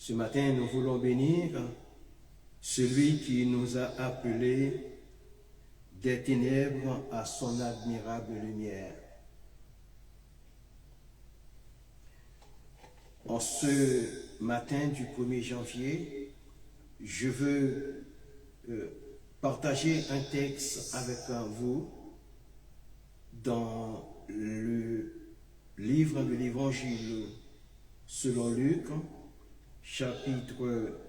Ce matin, nous voulons bénir celui qui nous a appelés des ténèbres à son admirable lumière. En ce matin du 1er janvier, je veux partager un texte avec vous dans le livre de l'Évangile selon Luc, chapitre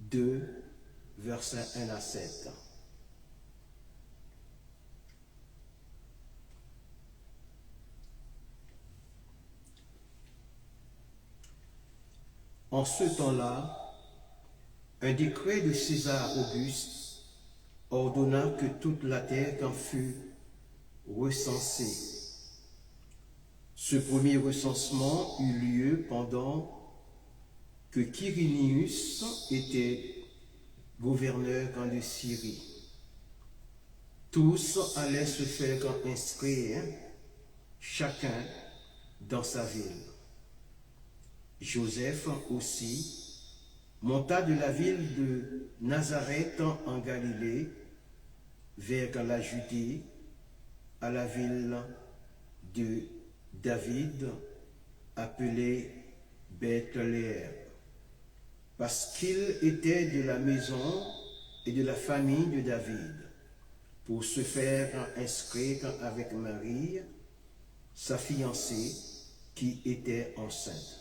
2, versets 1 à 7. En ce temps-là, un décret de César Auguste ordonna que toute la terre en fût recensée. Ce premier recensement eut lieu pendant que Quirinius était gouverneur de Syrie. Tous allaient se faire inscrire, chacun dans sa ville. Joseph aussi monta de la ville de Nazareth en Galilée vers la Judée, à la ville de David, appelée Bethléem, parce qu'il était de la maison et de la famille de David, pour se faire inscrire avec Marie, sa fiancée, qui était enceinte.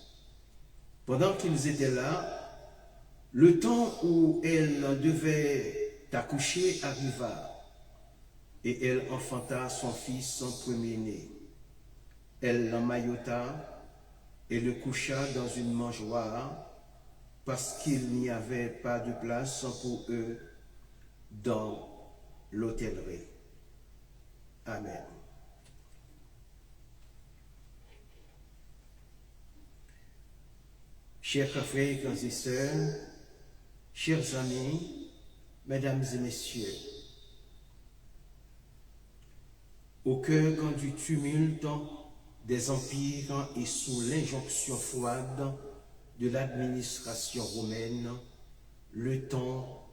Pendant qu'ils étaient là, le temps où elle devait accoucher arriva, et elle enfanta son fils, son premier-né. Elle l'emmaillota et le coucha dans une mangeoire, parce qu'il n'y avait pas de place pour eux dans l'hôtellerie. Amen. Chers frères et sœurs, chers amis, mesdames et messieurs, au cœur du tumulte des empires et sous l'injonction froide de l'administration romaine, le temps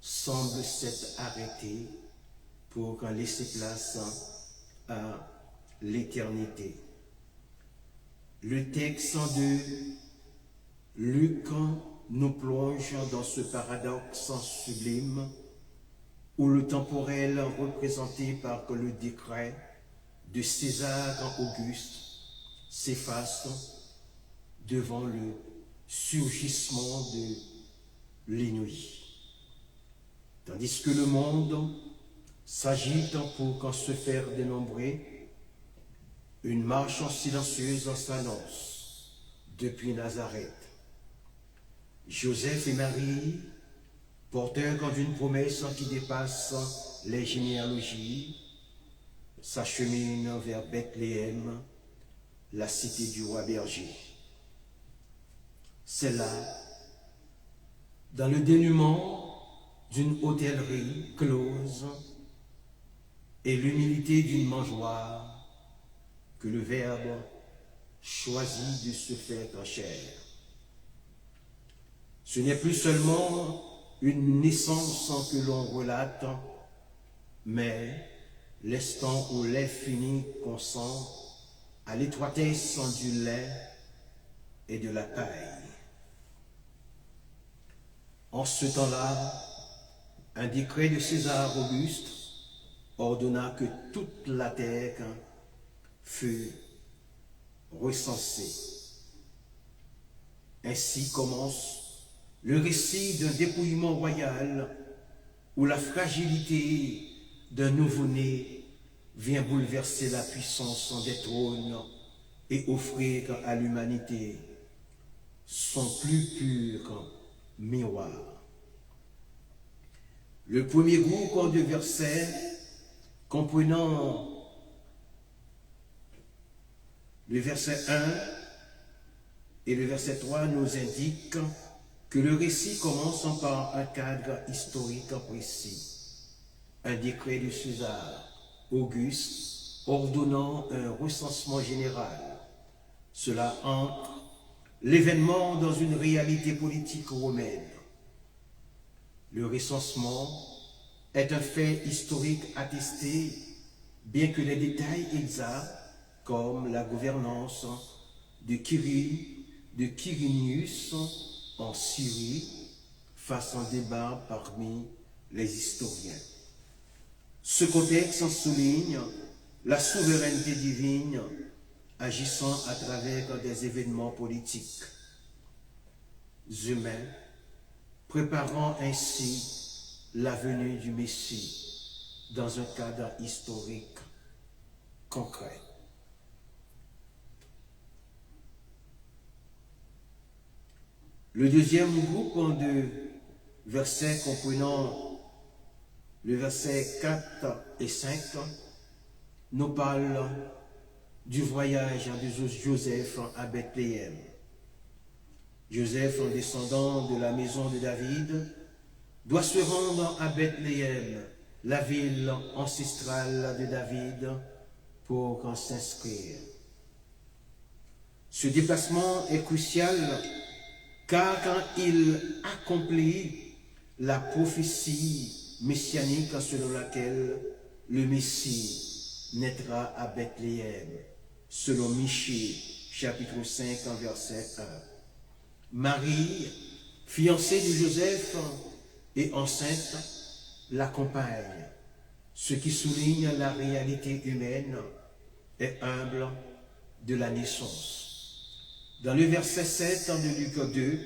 semble s'être arrêté pour laisser place à l'éternité. Le texte de Luc nous plonge dans ce paradoxe sublime où le temporel représenté par le décret de César Auguste s'efface devant le surgissement de l'inouï. Tandis que le monde s'agite pour se faire dénombrer, une marche silencieuse s'annonce depuis Nazareth. Joseph et Marie, porteurs d'une promesse qui dépasse les généalogies, s'acheminent vers Bethléem, la cité du roi berger. C'est là, dans le dénuement d'une hôtellerie close et l'humilité d'une mangeoire, que le Verbe choisit de se faire chair. Ce n'est plus seulement une naissance que l'on relate, mais l'instant où l'infini consent à l'étroitesse du lait et de la paille. En ce temps-là, un décret de César Auguste ordonna que toute la terre fût recensée. Ainsi commence le récit d'un dépouillement royal où la fragilité d'un nouveau-né vient bouleverser la puissance des trônes et offrir à l'humanité son plus pur miroir. Le premier groupe de versets comprenant le verset 1 et le verset 3 nous indique que le récit commence par un cadre historique précis, un décret de César Auguste ordonnant un recensement général. Cela entre l'événement dans une réalité politique romaine. Le recensement est un fait historique attesté, bien que les détails exacts, comme la gouvernance de Quirinius en Syrie, fassent un débat parmi les historiens. Ce contexte souligne la souveraineté divine agissant à travers des événements politiques humains, préparant ainsi la venue du Messie dans un cadre historique concret. Le deuxième groupe de versets comprenant le verset 4 et 5 nous parle du voyage de Joseph à Bethléem. Joseph, en descendant de la maison de David, doit se rendre à Bethléem, la ville ancestrale de David, pour s'inscrire. Ce déplacement est crucial car quand il accomplit la prophétie messianique selon laquelle le Messie naîtra à Bethléem, selon Michée, chapitre 5, verset 1. Marie, fiancée de Joseph et enceinte, l'accompagne, ce qui souligne la réalité humaine et humble de la naissance. Dans le verset 7 de Luc 2,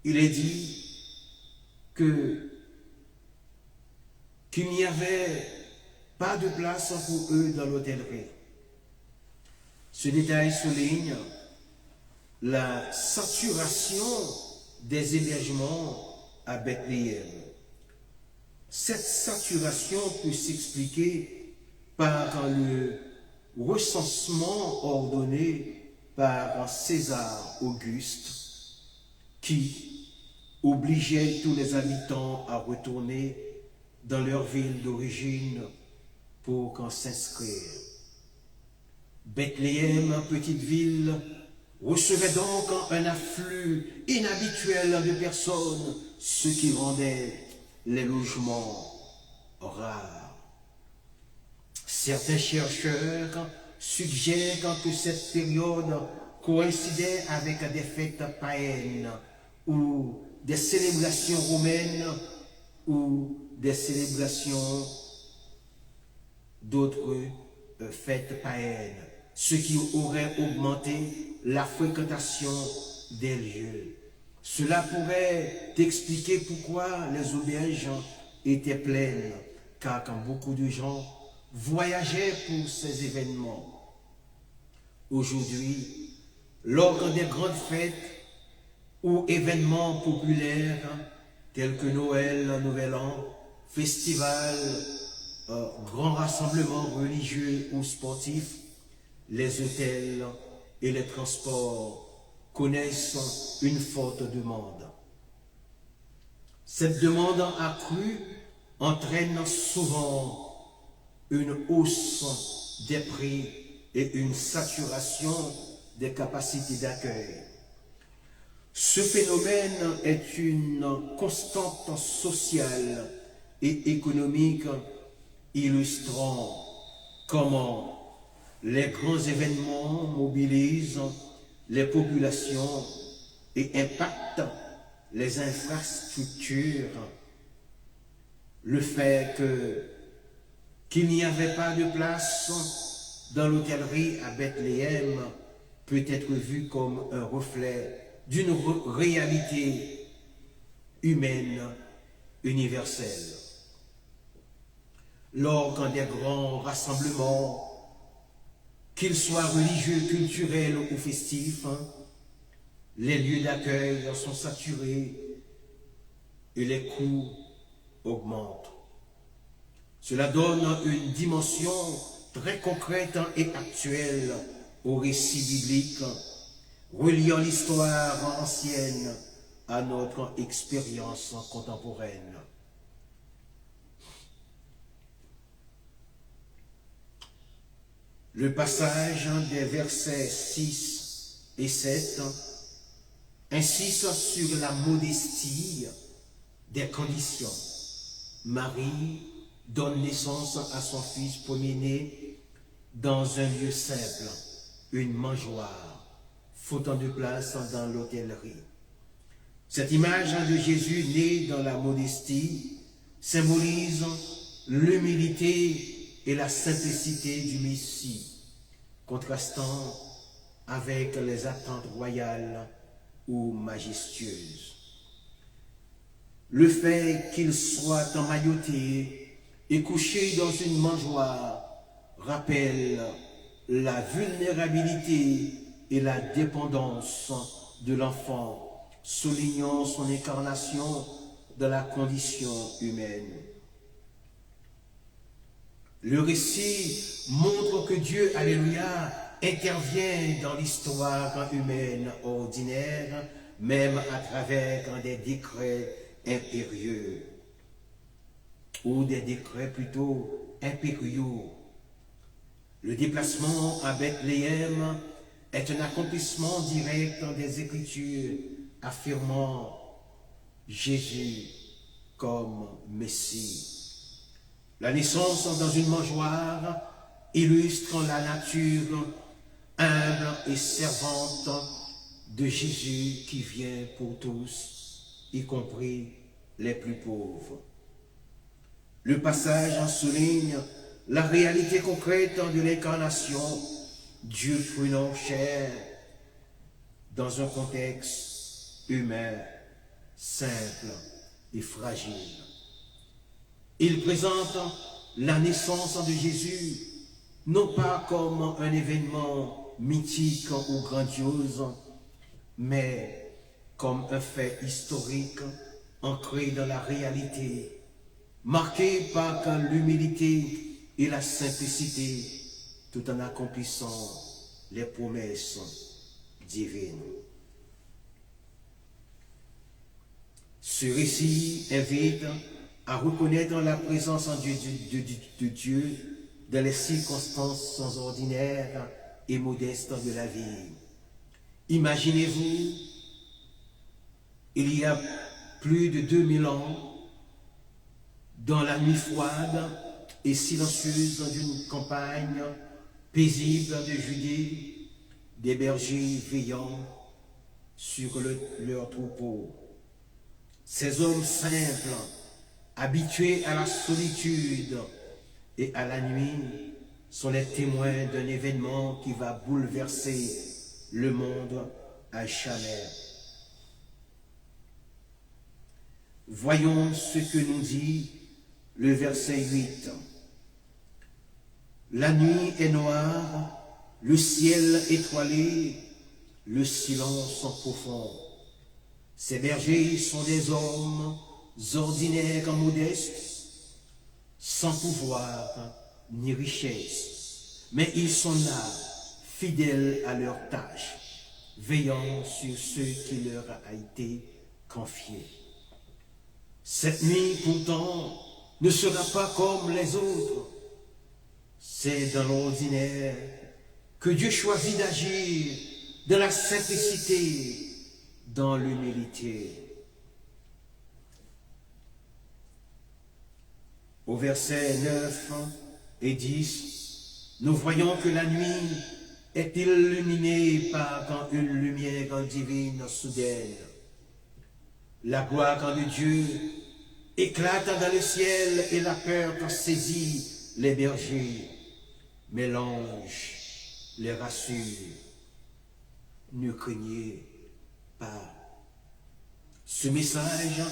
il est dit qu'il n'y avait pas de place pour eux dans l'hôtellerie. Ce détail souligne la saturation des hébergements à Bethléem. Cette saturation peut s'expliquer par le recensement ordonné par César Auguste, qui obligeait tous les habitants à retourner dans leur ville d'origine pour s'inscrire. Bethléem, petite ville, recevait donc un afflux inhabituel de personnes, ce qui rendait les logements rares. Certains chercheurs suggèrent que cette période coïncidait avec des fêtes païennes ou des célébrations romaines ou des célébrations d'autres fêtes païennes, ce qui aurait augmenté la fréquentation des lieux. Cela pourrait expliquer pourquoi les auberges étaient pleines, car quand beaucoup de gens voyageaient pour ces événements. Aujourd'hui, lors des grandes fêtes ou événements populaires tels que Noël, Nouvel An, festivals, grands rassemblements religieux ou sportifs, les hôtels et les transports connaissent une forte demande. Cette demande accrue entraîne souvent une hausse des prix et une saturation des capacités d'accueil. Ce phénomène est une constante sociale et économique illustrant comment les grands événements mobilisent les populations et impactent les infrastructures. Le fait qu'il n'y avait pas de place dans l'hôtellerie à Bethléem peut être vu comme un reflet d'une réalité humaine universelle. Lors des grands rassemblements, qu'ils soient religieux, culturels ou festifs, les lieux d'accueil sont saturés et les coûts augmentent. Cela donne une dimension très concrète et actuelle au récit biblique, reliant l'histoire ancienne à notre expérience contemporaine. Le passage des versets 6 et 7 insiste sur la modestie des conditions. Marie donne naissance à son fils premier-né dans un lieu simple, une mangeoire, faute de place dans l'hôtellerie. Cette image de Jésus né dans la modestie symbolise l'humilité et la simplicité du Messie, contrastant avec les attentes royales ou majestueuses. Le fait qu'il soit emmailloté et couché dans une mangeoire rappelle la vulnérabilité et la dépendance de l'enfant, soulignant son incarnation dans la condition humaine. Le récit montre que Dieu, alléluia, intervient dans l'histoire humaine ordinaire, même à travers des décrets impérieux, ou des décrets plutôt impériaux. Le déplacement à Bethléem est un accomplissement direct des Écritures affirmant Jésus comme Messie. La naissance dans une mangeoire illustre la nature humble et servante de Jésus qui vient pour tous, y compris les plus pauvres. Le passage en souligne la réalité concrète de l'incarnation, Dieu prenant chair dans un contexte humain, simple et fragile. Il présente la naissance de Jésus non pas comme un événement mythique ou grandiose, mais comme un fait historique ancré dans la réalité, marqué par l'humilité et la simplicité, tout en accomplissant les promesses divines. Ce récit invite à reconnaître la présence de Dieu dans les circonstances ordinaires et modestes de la vie. Imaginez-vous, il y a plus de 2000 ans, dans la nuit froide et silencieuse d'une campagne paisible de Judée, des bergers veillant sur leur troupeau. Ces hommes simples, habitués à la solitude et à la nuit, sont les témoins d'un événement qui va bouleverser le monde à jamais. Voyons ce que nous dit le verset 8. La nuit est noire, le ciel étoilé, le silence profond. Ces bergers sont des hommes ordinaires, modestes, sans pouvoir ni richesse, mais ils sont là, fidèles à leur tâche, veillant sur ce qui leur a été confié. Cette nuit, pourtant, ne sera pas comme les autres. C'est dans l'ordinaire que Dieu choisit d'agir, dans la simplicité, dans l'humilité. Au verset 9 et 10, nous voyons que la nuit est illuminée par une lumière divine soudaine. La gloire de Dieu éclate dans le ciel et la peur saisit les bergers. Mais l'ange les rassure. Ne craignez pas. Ce message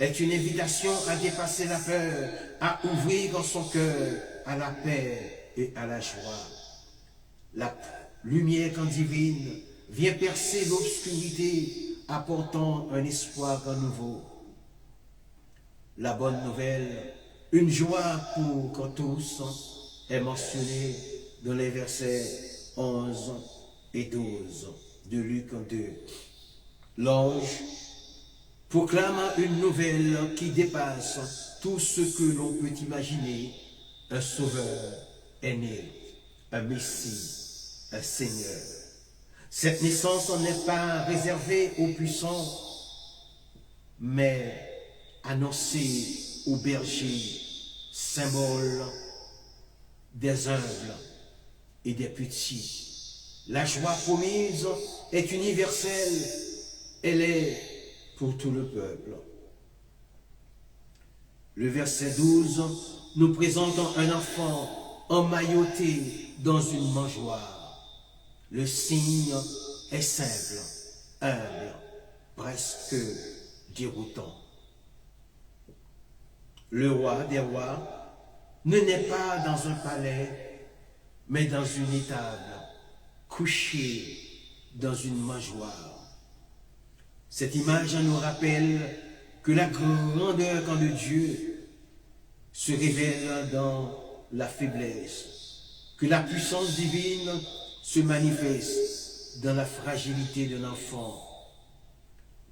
est une invitation à dépasser la peur, à ouvrir son cœur à la paix et à la joie. La lumière divine vient percer l'obscurité, apportant un espoir nouveau. La bonne nouvelle, une joie pour tous, est mentionnée dans les versets 11 et 12 de Luc 2. L'ange proclame une nouvelle qui dépasse tout ce que l'on peut imaginer. Un sauveur est né, un Messie, un Seigneur. Cette naissance n'est pas réservée aux puissants, mais annoncée aux bergers, symbole des humbles et des petits. La joie promise est universelle, elle est pour tout le peuple. Le verset 12 nous présente un enfant emmailloté dans une mangeoire. Le signe est simple, humble, presque déroutant. Le roi des rois ne naît pas dans un palais, mais dans une étable, couché dans une mangeoire. Cette image nous rappelle que la grandeur de Dieu se révèle dans la faiblesse, que la puissance divine se manifeste dans la fragilité de l'enfant.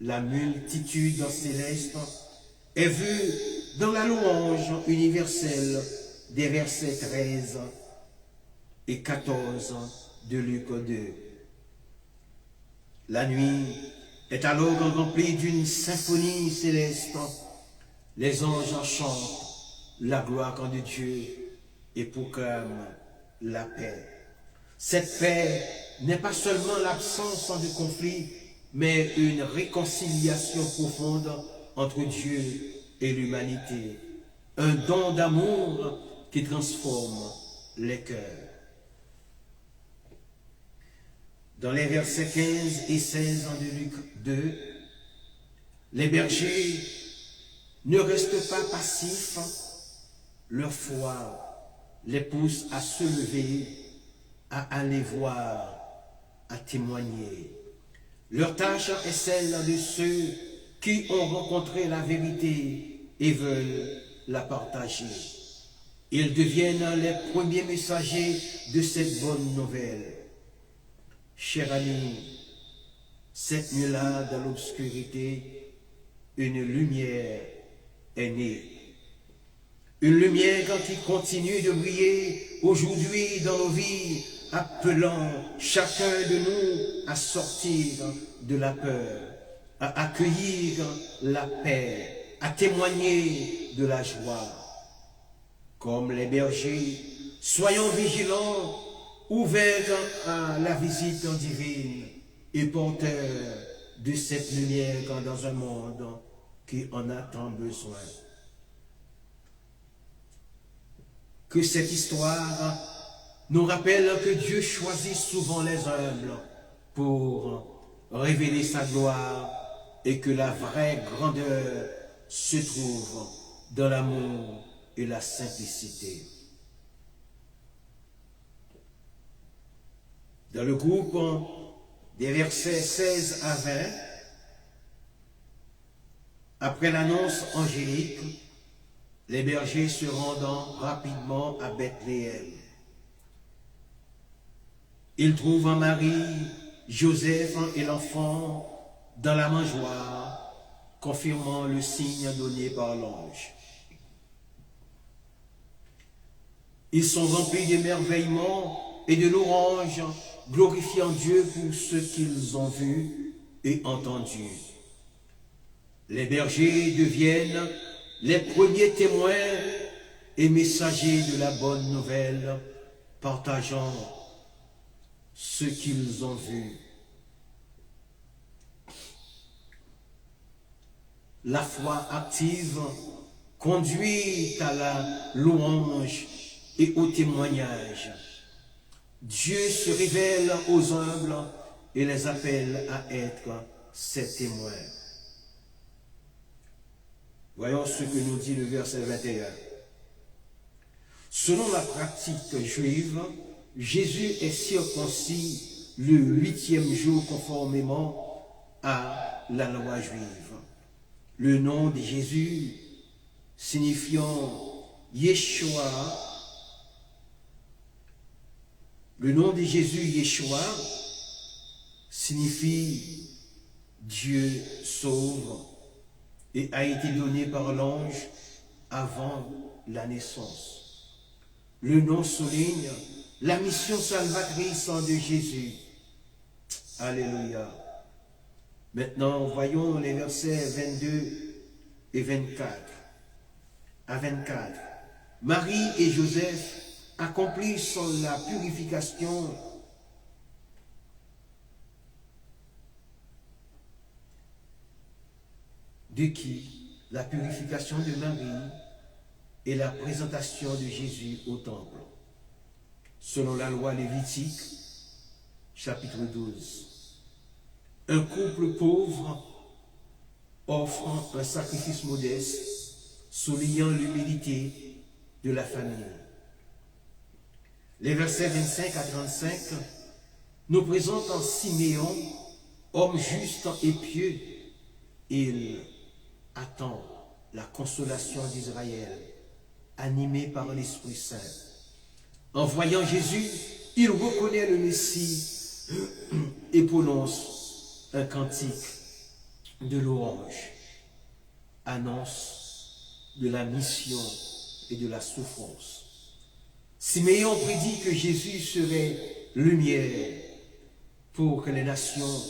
La multitude céleste est vue dans la louange universelle des versets 13 et 14 de Luc 2. La nuit est alors remplie d'une symphonie céleste. Les anges chantent la gloire de Dieu et proclament la paix. Cette paix n'est pas seulement l'absence de conflit, mais une réconciliation profonde entre Dieu et l'humanité. Un don d'amour qui transforme les cœurs. Dans les versets 15 et 16 de Luc 2, les bergers ne restent pas passifs, leur foi les pousse à se lever, à aller voir, à témoigner. Leur tâche est celle de ceux qui ont rencontré la vérité et veulent la partager. Ils deviennent les premiers messagers de cette bonne nouvelle. Chers amis, cette nuit-là, dans l'obscurité, une lumière est née. Une lumière qui continue de briller aujourd'hui dans nos vies, appelant chacun de nous à sortir de la peur, à accueillir la paix, à témoigner de la joie. Comme les bergers, soyons vigilants, ouverts à la visite divine et porteurs de cette lumière dans un monde qui en a tant besoin. Que cette histoire nous rappelle que Dieu choisit souvent les humbles pour révéler sa gloire et que la vraie grandeur se trouve dans l'amour et la simplicité. Dans le groupe des versets 16 à 20, après l'annonce angélique, les bergers se rendant rapidement à Bethléem. Ils trouvent Marie, Joseph et l'enfant dans la mangeoire, confirmant le signe donné par l'ange. Ils sont remplis d'émerveillement et de louange, glorifiant Dieu pour ce qu'ils ont vu et entendu. Les bergers deviennent les premiers témoins et messagers de la bonne nouvelle, partageant ce qu'ils ont vu. La foi active conduit à la louange et au témoignage. Dieu se révèle aux humbles et les appelle à être ses témoins. Voyons ce que nous dit le verset 21. Selon la pratique juive, Jésus est circoncis le 8e jour conformément à la loi juive. Le nom de Jésus, signifiant Yeshua, le nom de Jésus, Yeshua, signifie Dieu sauve et a été donné par l'ange avant la naissance. Le nom souligne la mission salvatrice de Jésus. Alléluia. Maintenant, voyons les versets 22 et 24. À 24. Marie et Joseph accomplissent la purification de qui? La purification de Marie et la présentation de Jésus au temple. Selon la loi lévitique, chapitre 12. Un couple pauvre offre un sacrifice modeste, soulignant l'humilité de la famille. Les versets 25 à 35 nous présentent Siméon, homme juste et pieux. Il attend la consolation d'Israël, animé par l'Esprit Saint. En voyant Jésus, il reconnaît le Messie et prononce un cantique de louange, annonce de la mission et de la souffrance. Siméon prédit que Jésus serait lumière pour que les nations,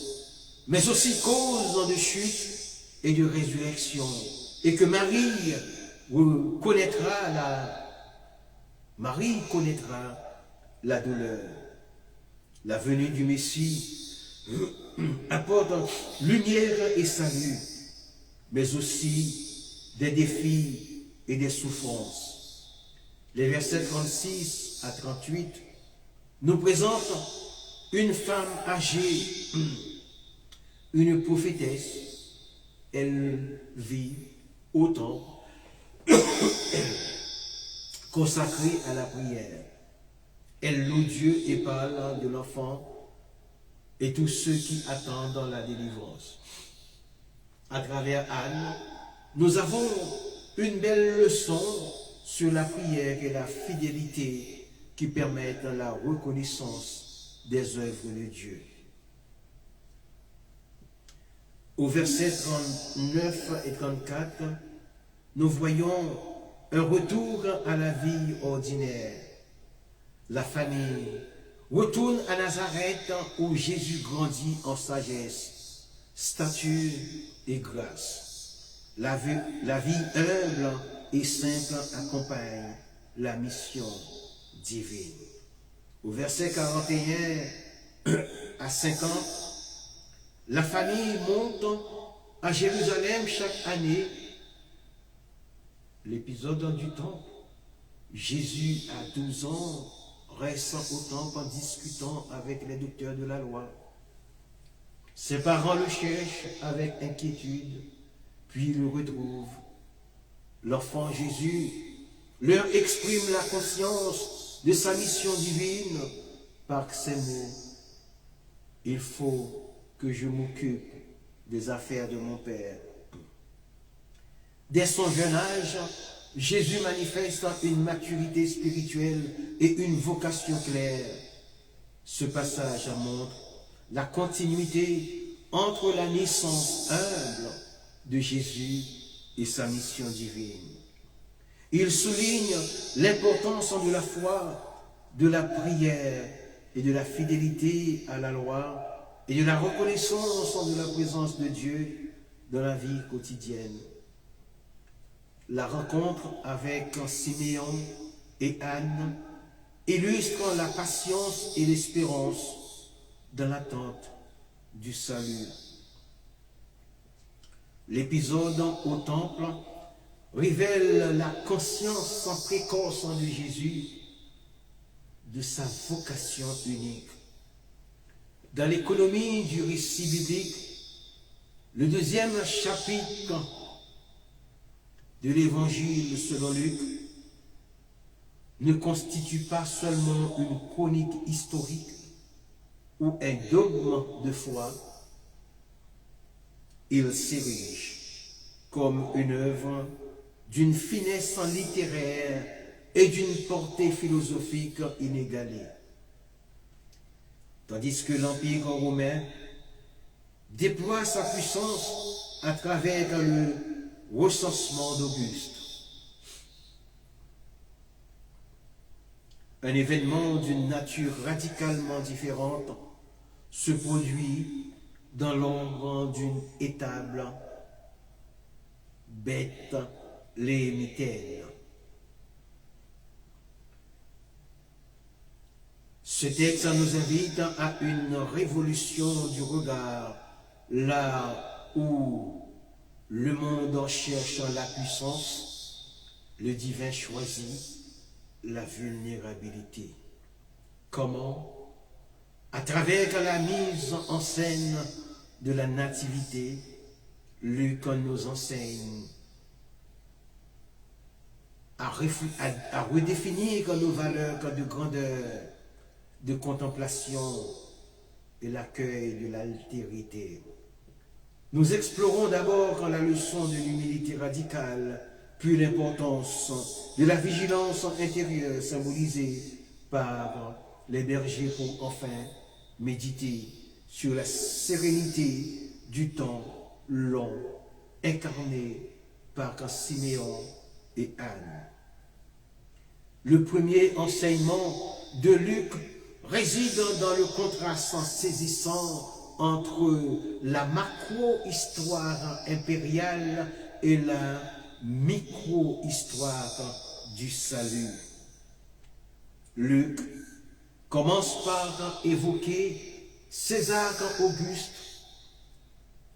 mais aussi cause de chute et de résurrection, et que Marie connaîtra la douleur. La venue du Messie apporte lumière et salut, mais aussi des défis et des souffrances. Les versets 36 à 38 nous présentent une femme âgée, une prophétesse. Elle vit au temple consacrée à la prière. Elle loue Dieu et parle de l'enfant et tous ceux qui attendent la délivrance. À travers Anne, nous avons une belle leçon sur la prière et la fidélité qui permettent la reconnaissance des œuvres de Dieu. Au verset 39 et 34, nous voyons un retour à la vie ordinaire. La famille retourne à Nazareth où Jésus grandit en sagesse, stature et grâce. La vie humble et simple accompagne la mission divine. Au verset 41 à 50, la famille monte à Jérusalem chaque année. L'épisode du temple. Jésus, à 12 ans, reste au temple en discutant avec les docteurs de la loi. Ses parents le cherchent avec inquiétude, puis le retrouvent. L'enfant Jésus leur exprime la conscience de sa mission divine par ces mots. Il faut que je m'occupe des affaires de mon Père. Dès son jeune âge, Jésus manifeste une maturité spirituelle et une vocation claire. Ce passage montre la continuité entre la naissance humble de Jésus et sa mission divine. Il souligne l'importance de la foi, de la prière et de la fidélité à la loi et de la reconnaissance de la présence de Dieu dans la vie quotidienne. La rencontre avec Siméon et Anne illustre la patience et l'espérance dans l'attente du salut. L'épisode au temple révèle la conscience sans précoce de Jésus de sa vocation unique. Dans l'économie du récit biblique, le 2e chapitre de l'évangile selon Luc ne constitue pas seulement une chronique historique ou un dogme de foi, il s'érige comme une œuvre d'une finesse littéraire et d'une portée philosophique inégalée. Tandis que l'Empire romain déploie sa puissance à travers le recensement d'Auguste. Un événement d'une nature radicalement différente se produit dans l'ombre d'une étable bête les mitaines. Ce texte nous invite à une révolution du regard, là où le monde cherche la puissance, le divin choisit la vulnérabilité. Comment? À travers la mise en scène de la nativité, Luc nous enseigne à redéfinir nos valeurs de grandeur, de contemplation et l'accueil de l'altérité. Nous explorons d'abord la leçon de l'humilité radicale, puis l'importance de la vigilance intérieure symbolisée par les bergers pour enfin méditer sur la sérénité du temps long incarné par Siméon et Anne. Le premier enseignement de Luc réside dans le contraste saisissant entre la macro-histoire impériale et la micro-histoire du salut. Luc commence par évoquer César Auguste.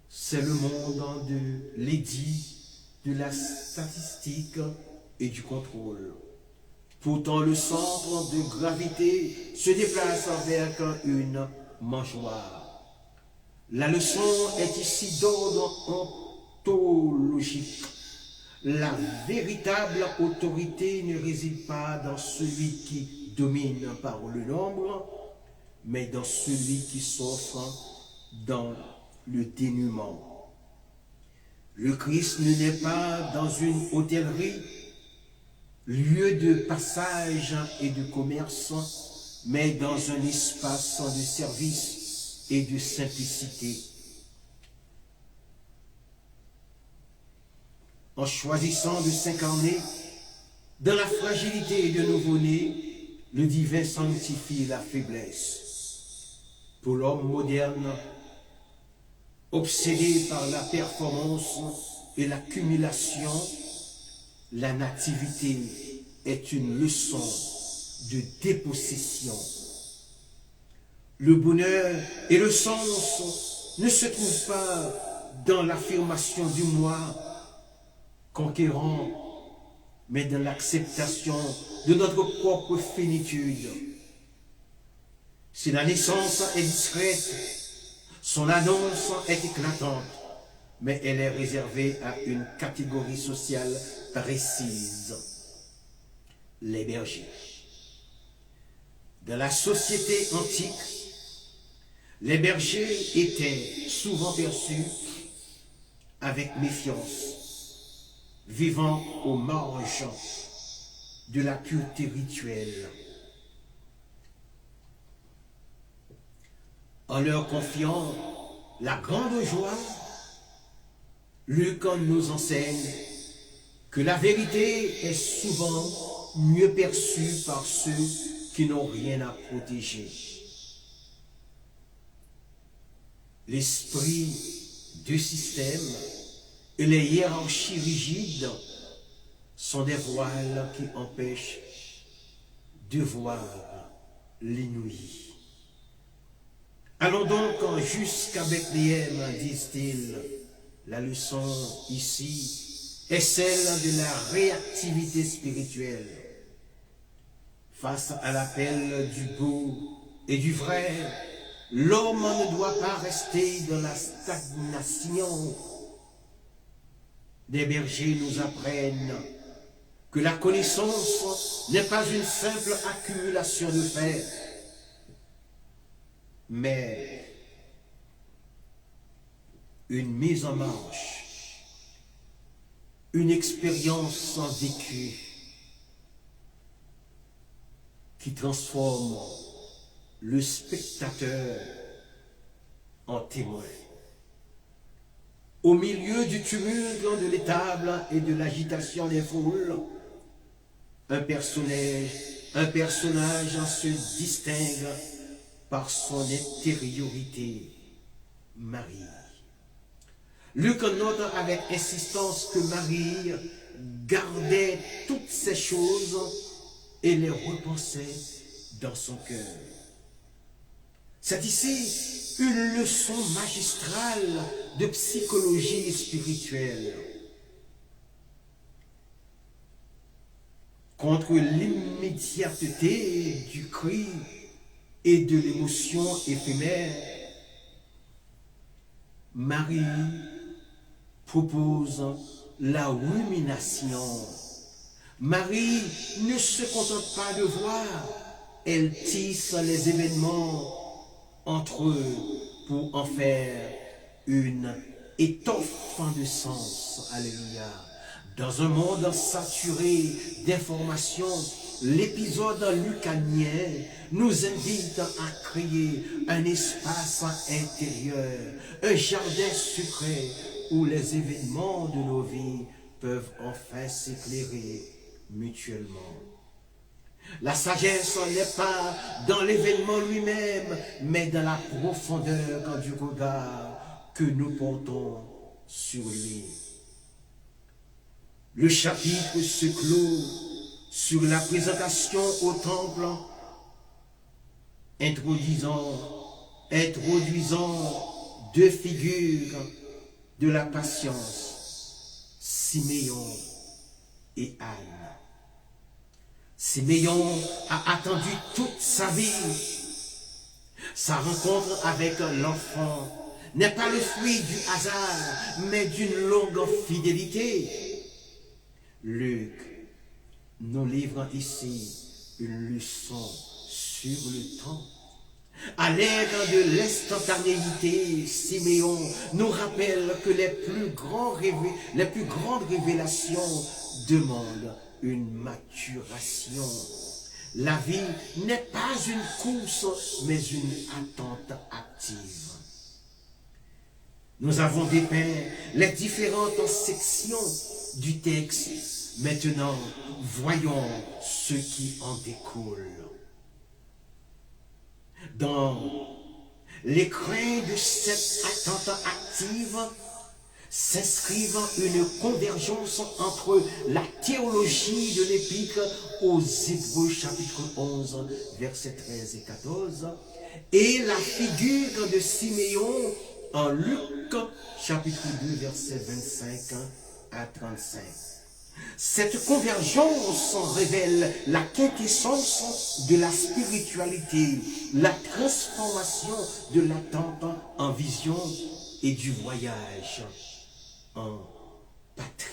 C'est le monde de l'édit, de la statistique et du contrôle. Pourtant, le centre de gravité se déplace vers une mangeoire. La leçon est ici d'ordre ontologique. La véritable autorité ne réside pas dans celui qui domine par le nombre, mais dans celui qui s'offre dans le dénuement. Le Christ ne naît pas dans une hôtellerie, lieu de passage et de commerce, mais dans un espace de service et de simplicité. En choisissant de s'incarner dans la fragilité de nouveau-né, le divin sanctifie la faiblesse. Pour l'homme moderne, obsédé par la performance et l'accumulation, la nativité est une leçon de dépossession. Le bonheur et le sens ne se trouvent pas dans l'affirmation du moi conquérant, mais dans l'acceptation de notre propre finitude. Si la naissance est discrète, son annonce est éclatante, mais elle est réservée à une catégorie sociale précise, les bergers. Dans la société antique, les bergers étaient souvent perçus avec méfiance, vivant aux marges de la pureté rituelle. En leur confiant la grande joie, Luc nous enseigne que la vérité est souvent mieux perçue par ceux qui n'ont rien à protéger. L'esprit du système et les hiérarchies rigides sont des voiles qui empêchent de voir l'inouï. Allons donc jusqu'à Bethléem, disent-ils. La leçon ici est celle de la réactivité spirituelle. Face à l'appel du beau et du vrai, l'homme ne doit pas rester dans la stagnation. Les bergers nous apprennent que la connaissance n'est pas une simple accumulation de faits, mais une mise en marche, une expérience sans vécu qui transforme le spectateur en témoin. Au milieu du tumulte de l'étable et de l'agitation des foules, un personnage se distingue par son intériorité, Marie. Luc note avec insistance que Marie gardait toutes ces choses et les repensait dans son cœur. C'est ici une leçon magistrale de psychologie spirituelle. Contre l'immédiateté du cri et de l'émotion éphémère, Marie propose la rumination. Marie ne se contente pas de voir, elle tisse les événements entre eux pour en faire une étoffe de sens. Alléluia. Dans un monde saturé d'informations, l'épisode lucanien nous invite à créer un espace intérieur, un jardin secret où les événements de nos vies peuvent enfin s'éclairer mutuellement. La sagesse n'est pas dans l'événement lui-même, mais dans la profondeur du regard que nous portons sur lui. Le chapitre se clôt sur la présentation au temple, introduisant deux figures de la patience, Siméon et Anne. Siméon a attendu toute sa vie. Sa rencontre avec l'enfant n'est pas le fruit du hasard, mais d'une longue fidélité. Luc nous livre ici une leçon sur le temps. À l'ère de l'instantanéité, Siméon nous rappelle que les plus grandes révélations demandent une maturation. La vie n'est pas une course, mais une attente active. Nous avons dépeint les différentes sections du texte. Maintenant, voyons ce qui en découle. Dans l'écrin de cette attente active s'inscrivent une convergence entre la théologie de l'Épître aux Hébreux chapitre 11, versets 13 et 14 et la figure de Siméon en Luc chapitre 2, versets 25 à 35. Cette convergence révèle la quintessence de la spiritualité, la transformation de l'attente en vision et du voyage en patrie.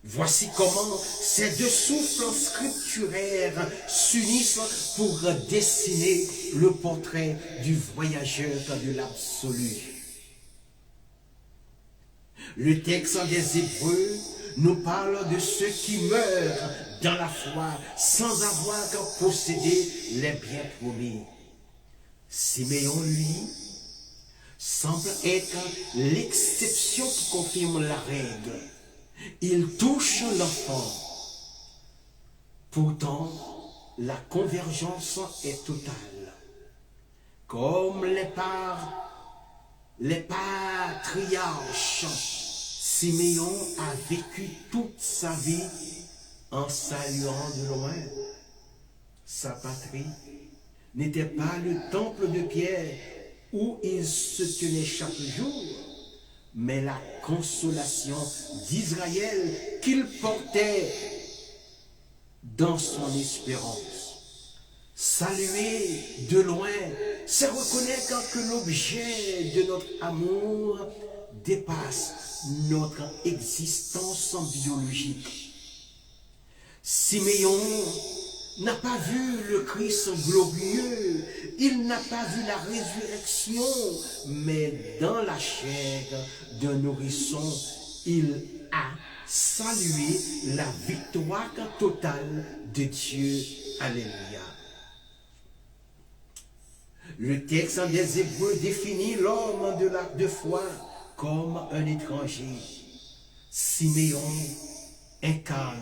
Voici comment ces deux souffles scripturaires s'unissent pour dessiner le portrait du voyageur de l'absolu. Le texte des Hébreux nous parle de ceux qui meurent dans la foi sans avoir possédé les biens promis. Siméon, lui, semble être l'exception qui confirme la règle. Il touche l'enfant. Pourtant, la convergence est totale. Comme les patriarches, Siméon a vécu toute sa vie en saluant de loin. Sa patrie n'était pas le temple de pierre où il se tenait chaque jour, mais la consolation d'Israël qu'il portait dans son espérance. Saluer de loin, c'est reconnaître que l'objet de notre amour dépasse notre existence biologique. Siméon n'a pas vu le Christ glorieux, il n'a pas vu la résurrection, mais dans la chair d'un nourrisson, il a salué la victoire totale de Dieu. Alléluia. Le texte des Hébreux définit l'homme de foi comme un étranger. Siméon incarne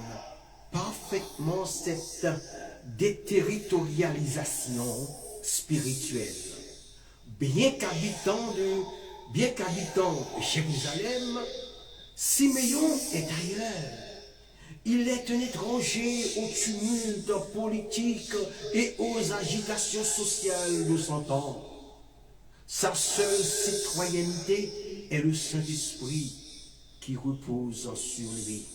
parfaitement cette déterritorialisation spirituel. Bien qu'habitant Jérusalem, Siméon est ailleurs. Il est un étranger au tumulte politique et aux agitations sociales de son temps. Sa seule citoyenneté est le Saint-Esprit qui repose sur lui.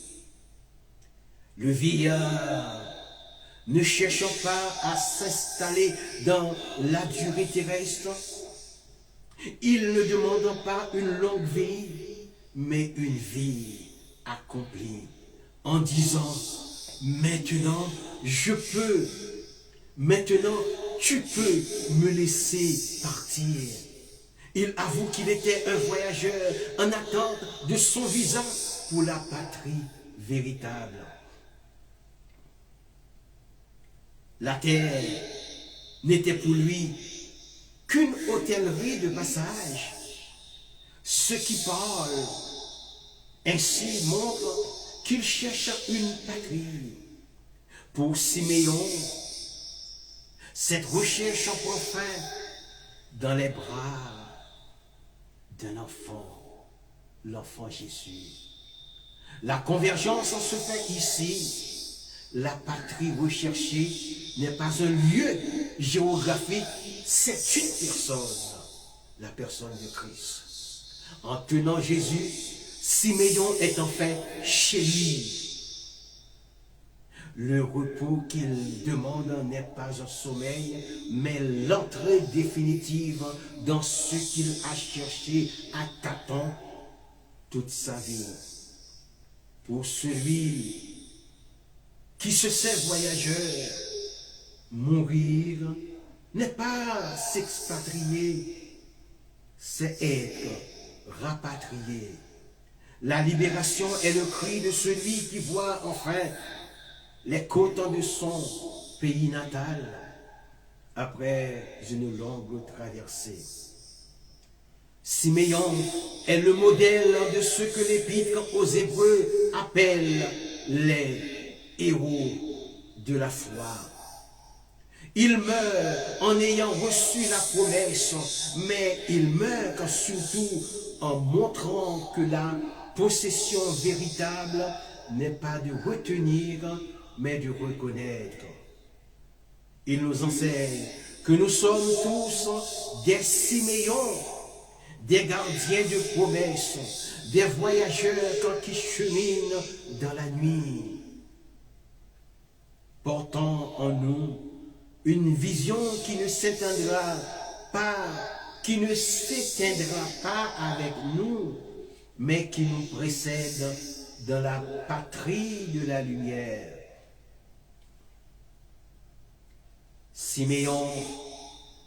Le vieillard, ne cherchant pas à s'installer dans la durée terrestre, il ne demande pas une longue vie, mais une vie accomplie, en disant, maintenant tu peux me laisser partir. Il avoue qu'il était un voyageur en attente de son visa pour la patrie véritable. La terre n'était pour lui qu'une hôtellerie de passage. Ce qui parle ainsi montre qu'il cherche une patrie. Pour Siméon, cette recherche prend fin dans les bras d'un enfant, l'enfant Jésus. La convergence se fait ici. La patrie recherchée n'est pas un lieu géographique, c'est une personne, la personne de Christ. En tenant Jésus, Siméon est enfin chez lui. Le repos qu'il demande n'est pas un sommeil, mais l'entrée définitive dans ce qu'il a cherché à tâtons toute sa vie. Pour celui qui se sait voyageur, mourir n'est pas s'expatrier, c'est être rapatrié. La libération est le cri de celui qui voit enfin les côtes de son pays natal après une longue traversée. Siméon est le modèle de ce que l'Épître aux Hébreux appelle les héros de la foi. Il meurt en ayant reçu la promesse, mais il meurt surtout en montrant que la possession véritable n'est pas de retenir, mais de reconnaître. Il nous enseigne que nous sommes tous des Siméons, des gardiens de promesses, des voyageurs qui cheminent dans la nuit, portant en nous une vision qui ne s'éteindra pas, avec nous, mais qui nous précède dans la patrie de la lumière. Siméon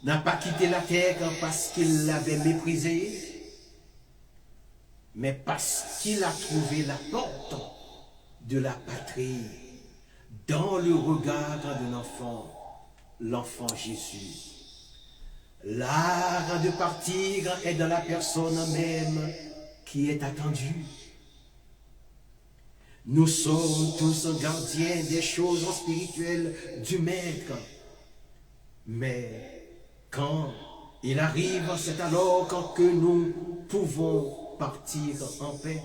n'a pas quitté la terre parce qu'il l'avait méprisée, mais parce qu'il a trouvé la porte de la patrie dans le regard d'un enfant, l'enfant Jésus. L'art de partir est dans la personne même qui est attendue. Nous sommes tous gardiens des choses spirituelles du Maître. Mais quand il arrive, c'est alors que nous pouvons partir en paix.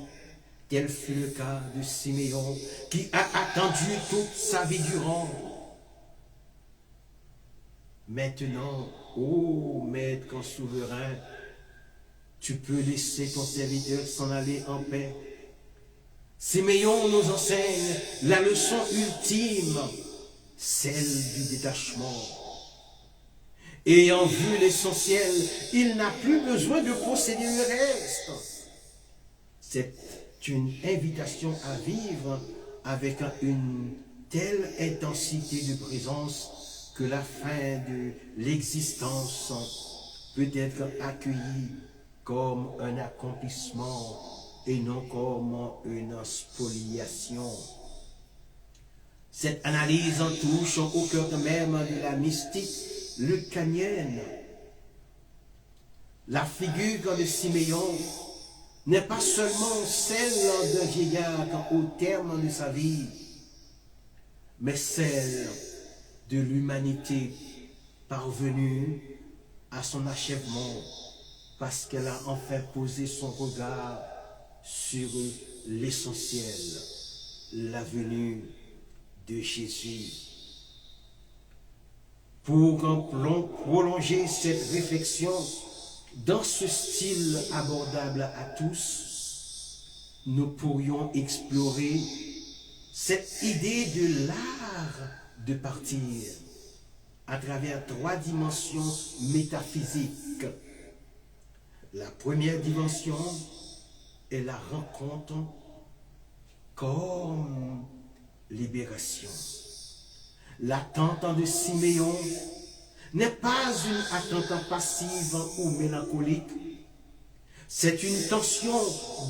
Tel fut le cas de Siméon qui a attendu toute sa vie durant. Maintenant, ô Maître souverain, tu peux laisser ton serviteur s'en aller en paix. Siméon nous enseigne la leçon ultime, celle du détachement. Ayant vu l'essentiel, il n'a plus besoin de posséder le reste. C'est une invitation à vivre avec une telle intensité de présence que la fin de l'existence peut être accueillie comme un accomplissement et non comme une spoliation. Cette analyse en touche au cœur même de la mystique lucanienne. La figure de Siméon n'est pas seulement celle d'un vieillard au terme de sa vie, mais celle de l'humanité parvenue à son achèvement parce qu'elle a enfin posé son regard sur l'essentiel, la venue de Jésus. Pour prolonger cette réflexion dans ce style abordable à tous, nous pourrions explorer cette idée de l'art de partir à travers 3 dimensions métaphysiques. La première dimension est la rencontre comme libération. L'attente de Siméon n'est pas une attente passive ou mélancolique. C'est une tension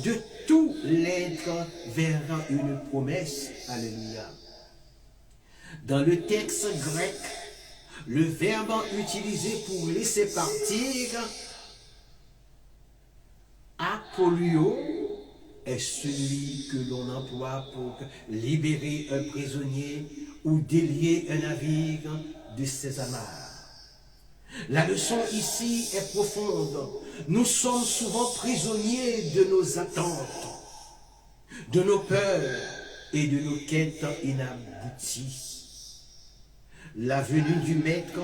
de tout l'être vers une promesse. Alléluia. Dans le texte grec, le verbe utilisé pour laisser partir, apolio, est celui que l'on emploie pour libérer un prisonnier ou délier un navire de ses amarres. La leçon ici est profonde. Nous sommes souvent prisonniers de nos attentes, de nos peurs et de nos quêtes inabouties. La venue du Maître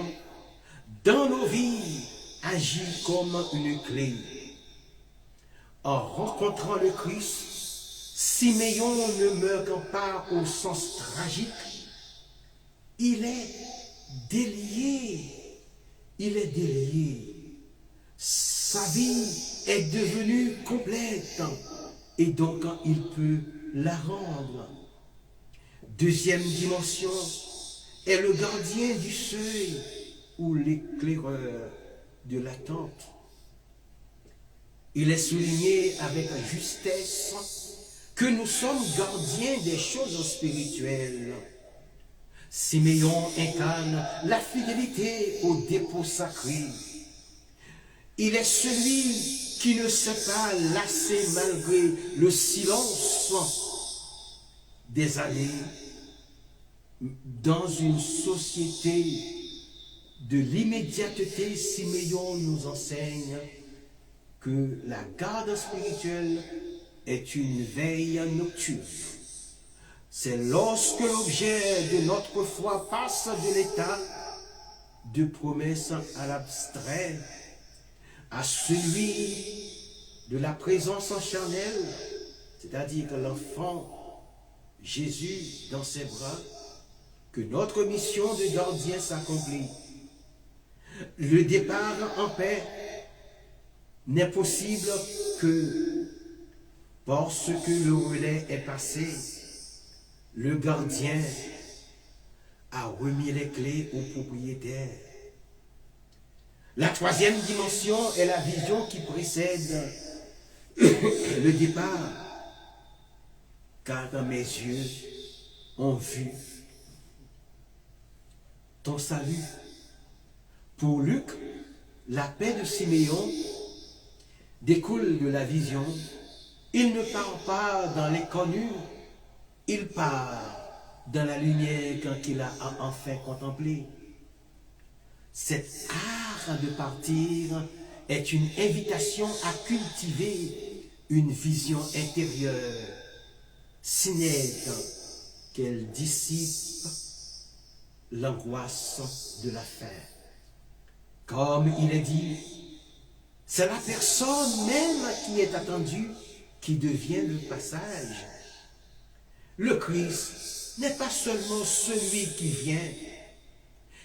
dans nos vies agit comme une clé. En rencontrant le Christ, Siméon ne meurt pas au sens tragique. Il est délié. Il est délié. Sa vie est devenue complète et donc il peut la rendre. Deuxième dimension est le gardien du seuil ou l'éclaireur de l'attente. Il est souligné avec justesse que nous sommes gardiens des choses spirituelles. Siméon incarne la fidélité au dépôt sacré. Il est celui qui ne s'est pas lassé malgré le silence des années dans une société de l'immédiateté. Siméon nous enseigne que la garde spirituelle est une veille nocturne. C'est lorsque l'objet de notre foi passe de l'état de promesse à l'abstrait, à celui de la présence charnelle, c'est-à-dire que l'enfant Jésus dans ses bras, que notre mission de gardien s'accomplit. Le départ en paix n'est possible que parce que le relais est passé. Le gardien a remis les clés au propriétaire. La troisième dimension est la vision qui précède le départ. Car mes yeux ont vu ton salut. Pour Luc, la paix de Siméon découle de la vision. Il ne part pas dans l'inconnu, il part dans la lumière qu'il a enfin contemplée. Cet art de partir est une invitation à cultiver une vision intérieure, si nette qu'elle dissipe l'angoisse de la faim. Comme il est dit, c'est la personne même qui est attendue qui devient le passage. Le Christ n'est pas seulement celui qui vient,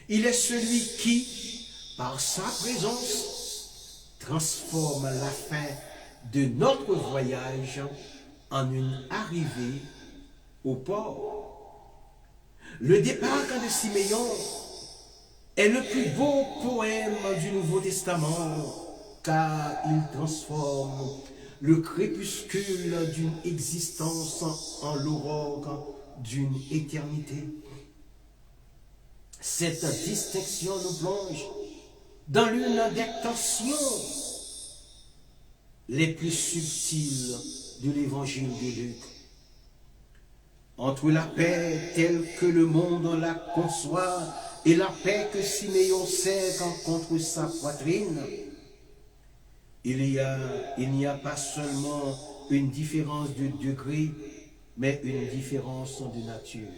il est celui qui, par sa présence, transforme la fin de notre voyage en une arrivée au port. Le départ de Siméon est le plus beau poème du Nouveau Testament, car il transforme le crépuscule d'une existence en l'aurore d'une éternité. Cette distinction nous plonge dans l'une des tensions les plus subtiles de l'évangile de Luc. Entre la paix telle que le monde la conçoit et la paix que Siméon serre contre sa poitrine, il n'y a pas seulement une différence de degré, mais une différence de nature.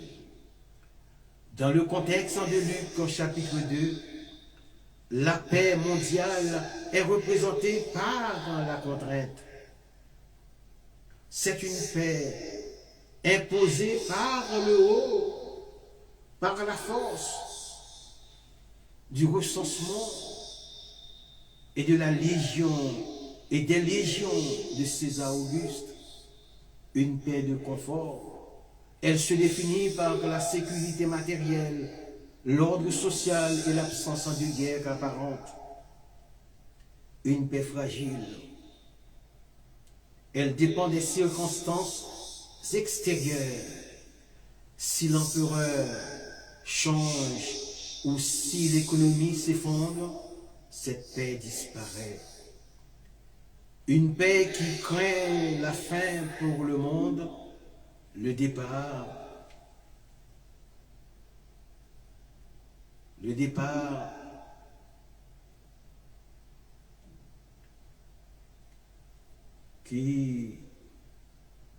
Dans le contexte de Luc, au chapitre 2, la paix mondiale est représentée par la contrainte. C'est une paix imposée par le haut, par la force du recensement et de la légion et des légions de César Auguste. Une paix de confort. Elle se définit par la sécurité matérielle, l'ordre social et l'absence de guerre apparente. Une paix fragile. Elle dépend des circonstances extérieures. Si l'empereur change ou si l'économie s'effondre, cette paix disparaît. Une paix qui craint la fin pour le monde, le départ qui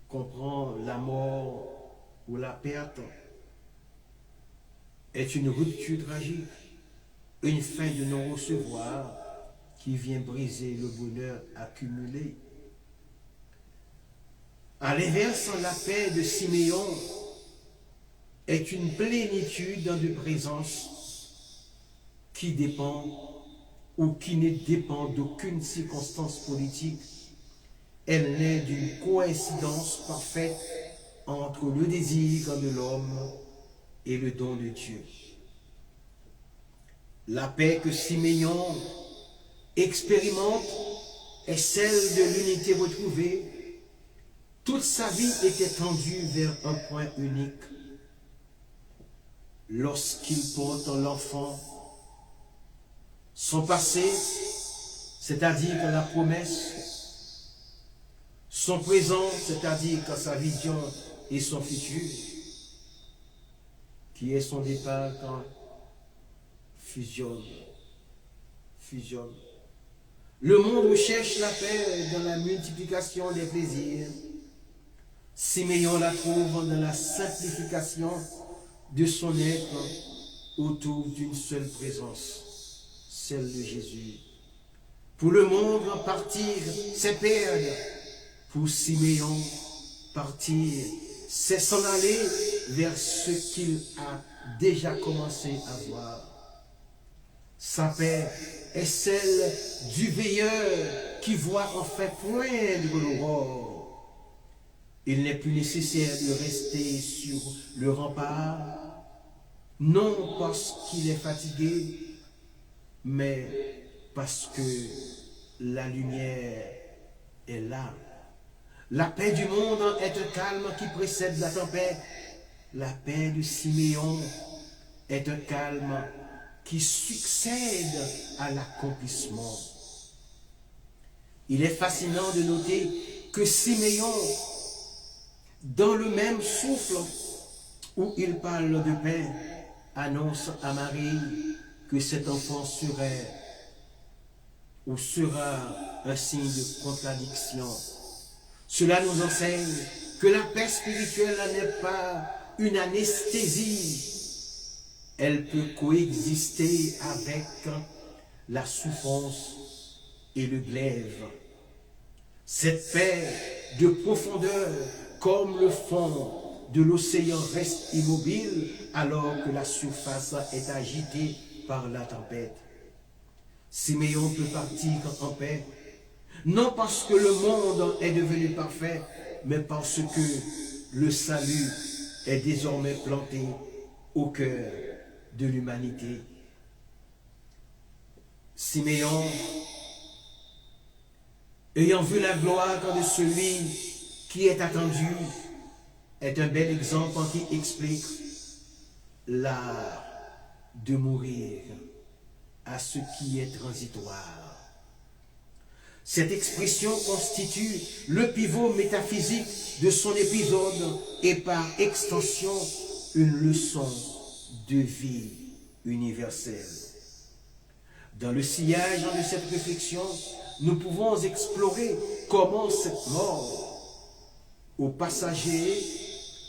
comprend la mort ou la perte, est une rupture tragique, une fin de non-recevoir qui vient briser le bonheur accumulé. À l'inverse, la paix de Siméon est une plénitude de présence qui dépend ou qui ne dépend d'aucune circonstance politique. Elle naît d'une coïncidence parfaite entre le désir de l'homme et le don de Dieu. La paix que Siméon expérimente est celle de l'unité retrouvée. Toute sa vie était tendue vers un point unique. Lorsqu'il porte l'enfant, son passé, c'est-à-dire la promesse, son présent, c'est-à-dire sa vision et son futur, qui est son départ quand fusionne. Le monde recherche la paix dans la multiplication des plaisirs. Siméon la trouve dans la simplification de son être autour d'une seule présence, celle de Jésus. Pour le monde, partir, c'est perdre. Pour Siméon, partir, c'est s'en aller vers ce qu'il a déjà commencé à voir. Sa paix est celle du veilleur qui voit enfin poindre l'aurore. Il n'est plus nécessaire de rester sur le rempart, non parce qu'il est fatigué, mais parce que la lumière est là. La paix du monde est un calme qui précède la tempête. La paix de Siméon est un calme qui succède à l'accomplissement. Il est fascinant de noter que Siméon, dans le même souffle où il parle de paix, annonce à Marie que cet enfant serait ou sera un signe de contradiction. Cela nous enseigne que la paix spirituelle n'est pas une anesthésie. Elle peut coexister avec la souffrance et le glaive. Cette paix de profondeur, comme le fond de l'océan reste immobile alors que la surface est agitée par la tempête. Siméon peut partir en paix, non parce que le monde est devenu parfait, mais parce que le salut est désormais planté au cœur de l'humanité. Siméon, ayant vu la gloire de celui qui est attendu, est un bel exemple qui explique l'art de mourir à ce qui est transitoire. Cette expression constitue le pivot métaphysique de son épisode et par extension une leçon de vie universel. Dans le sillage de cette réflexion, nous pouvons explorer comment cette mort au passager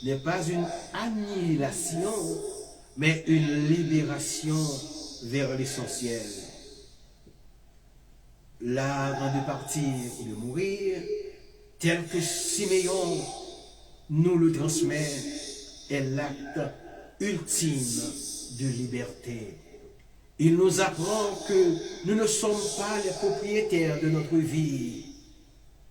n'est pas une annihilation, mais une libération vers l'essentiel. L'art de partir ou de mourir, tel que Siméon nous le transmet, est l'acte ultime de liberté. Il nous apprend que nous ne sommes pas les propriétaires de notre vie,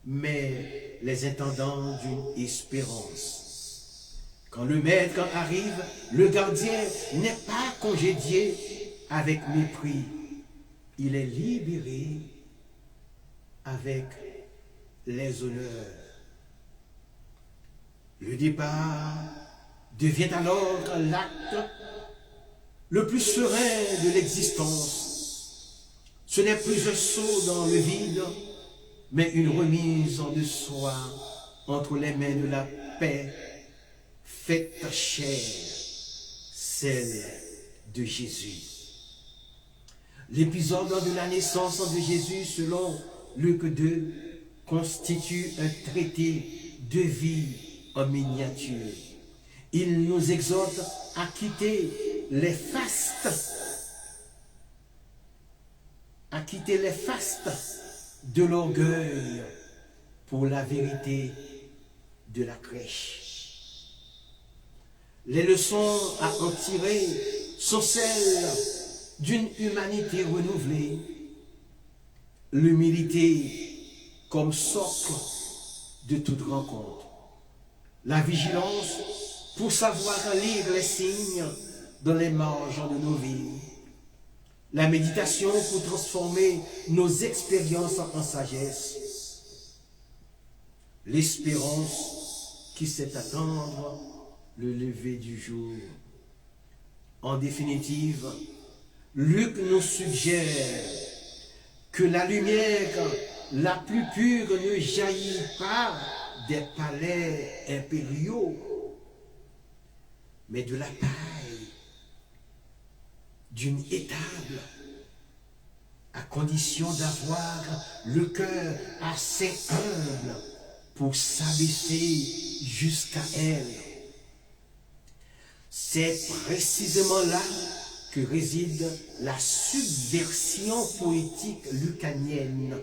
mais les intendants d'une espérance. Quand le maître arrive, le gardien n'est pas congédié avec mépris. Il est libéré avec les honneurs. Le départ devient alors l'acte le plus serein de l'existence. Ce n'est plus un saut dans le vide, mais une remise de soi entre les mains de la paix, faite chair, celle de Jésus. L'épisode de la naissance de Jésus, selon Luc 2, constitue un traité de vie en miniature. Il nous exhorte à quitter les fastes, de l'orgueil pour la vérité de la crèche. Les leçons à en tirer sont celles d'une humanité renouvelée, l'humilité comme socle de toute rencontre, la vigilance pour savoir lire les signes dans les marges de nos vies, la méditation pour transformer nos expériences en sagesse, l'espérance qui sait attendre le lever du jour. En définitive, Luc nous suggère que la lumière la plus pure ne jaillit pas des palais impériaux, mais de la paille, d'une étable, à condition d'avoir le cœur assez humble pour s'abaisser jusqu'à elle. C'est précisément là que réside la subversion poétique lucanienne.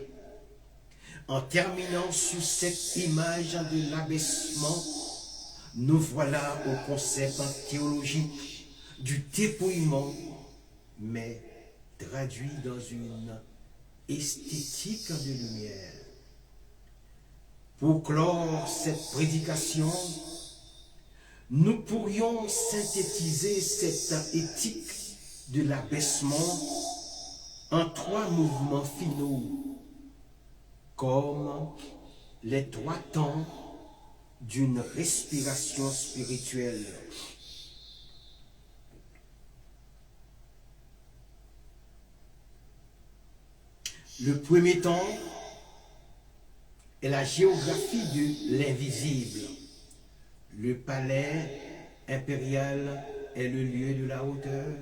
En terminant sur cette image de l'abaissement, nous voilà au concept théologique du dépouillement, mais traduit dans une esthétique de lumière. Pour clore cette prédication, nous pourrions synthétiser cette éthique de l'abaissement en 3 mouvements finaux, comme les 3 temps d'une respiration spirituelle. Le premier temps est la géographie de l'invisible. Le palais impérial est le lieu de la hauteur.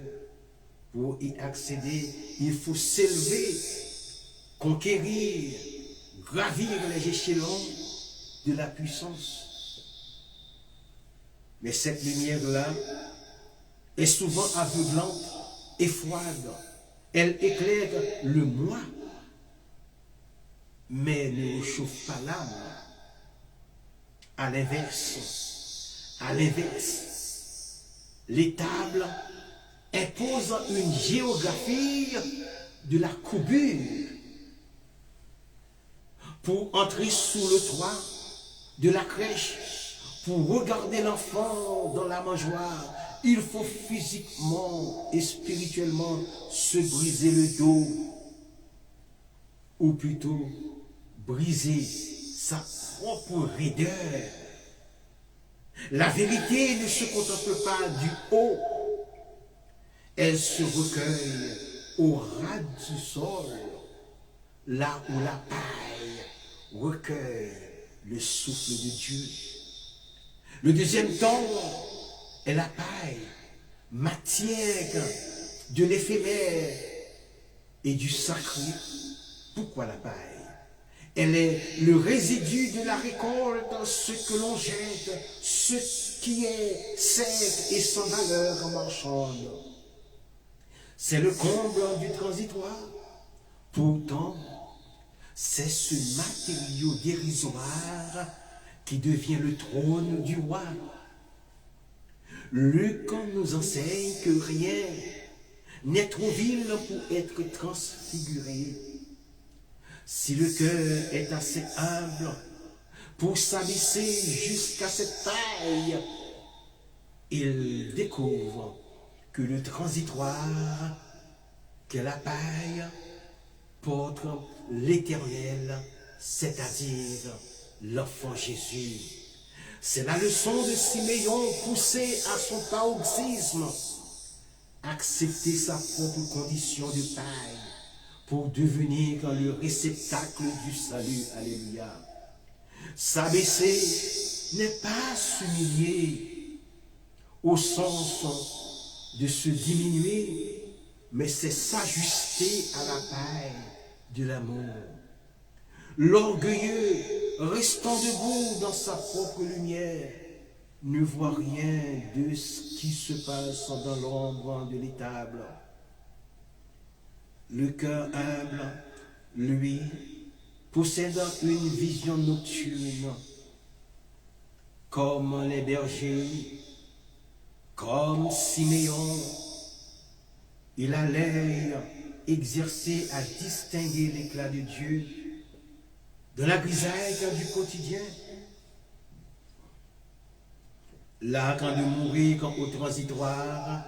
Pour y accéder, il faut s'élever, conquérir, gravir les échelons de la puissance. Mais cette lumière-là est souvent aveuglante et froide. Elle éclaire le moi, mais ne réchauffe pas l'âme. À l'inverse, l'étable impose une géographie de la courbure. Pour entrer sous le toit de la crèche, pour regarder l'enfant dans la mangeoire, il faut physiquement et spirituellement se briser le dos, ou plutôt briser sa propre raideur. La vérité ne se contente pas du haut, elle se recueille au ras du sol, là où la paille recueille le souffle de Dieu. Le deuxième temps est la paille, matière de l'éphémère et du sacré. Pourquoi la paille? Elle est le résidu de la récolte, ce que l'on jette, ce qui est sec et sans valeur marchande. C'est le comble du transitoire. Pourtant, c'est ce matériau dérisoire qui devient le trône du roi. Luc nous enseigne que rien n'est trop vil pour être transfiguré. Si le cœur est assez humble pour s'abaisser jusqu'à cette taille, il découvre que le transitoire, que la paille, porte l'Éternel, c'est-à-dire l'enfant Jésus. C'est la leçon de Siméon poussé à son paroxysme. Accepter sa propre condition de paille pour devenir le réceptacle du salut. Alléluia. S'abaisser n'est pas s'humilier au sens de se diminuer, mais c'est s'ajuster à la paille de l'amour. L'orgueilleux, restant debout dans sa propre lumière, ne voit rien de ce qui se passe dans l'ombre de l'étable. Le cœur humble, lui, possède une vision nocturne, comme les bergers, comme Siméon. Il a l'œil exercé à distinguer l'éclat de Dieu de la grisaille du quotidien. L'arc de mourir au transitoire,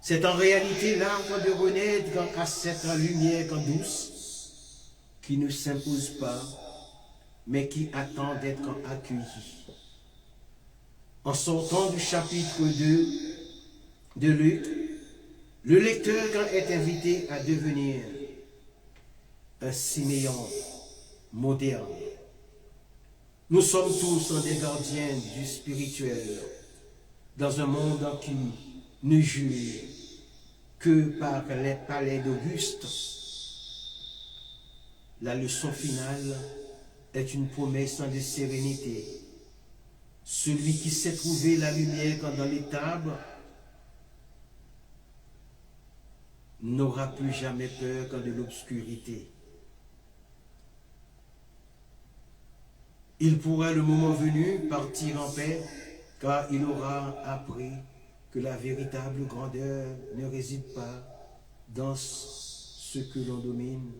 c'est en réalité l'arc de renaître à cette lumière douce qui ne s'impose pas, mais qui attend d'être accueillie. En sortant du chapitre 2 de Luc, le lecteur est invité à devenir un Siméon moderne. Nous sommes tous des gardiens du spirituel dans un monde qui ne jure que par les palais d'Auguste. La leçon finale est une promesse de sérénité. Celui qui sait trouver la lumière dans l'étable n'aura plus jamais peur de l'obscurité. Il pourra, le moment venu, partir en paix, car il aura appris que la véritable grandeur ne réside pas dans ce que l'on domine,